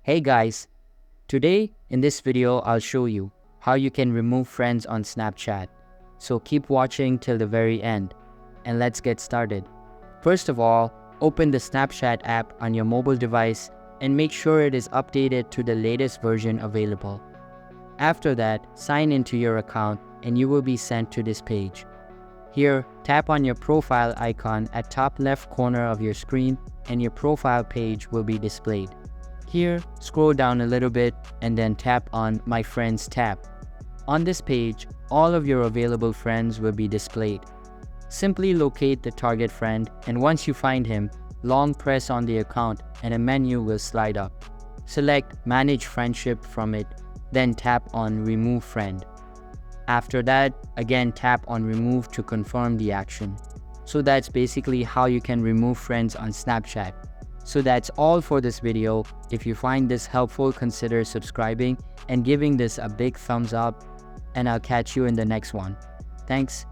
Hey guys, today in this video I'll show you how you can remove friends on Snapchat. So keep watching till the very end and let's get started. First of all, open the Snapchat app on your mobile device and make sure it is updated to the latest version available. After that, sign into your account and you will be sent to this page. Here, tap on your profile icon at top left corner of your screen and your profile page will be displayed. Here, scroll down a little bit and then tap on My Friends tab. On this page, all of your available friends will be displayed. Simply locate the target friend and once you find him, long press on the account and a menu will slide up. Select Manage Friendship from it, then tap on Remove Friend. After that, again tap on Remove to confirm the action. So that's basically how you can remove friends on Snapchat. So that's all for this video. If you find this helpful, consider subscribing and giving this a big thumbs up, and I'll catch you in the next one. Thanks.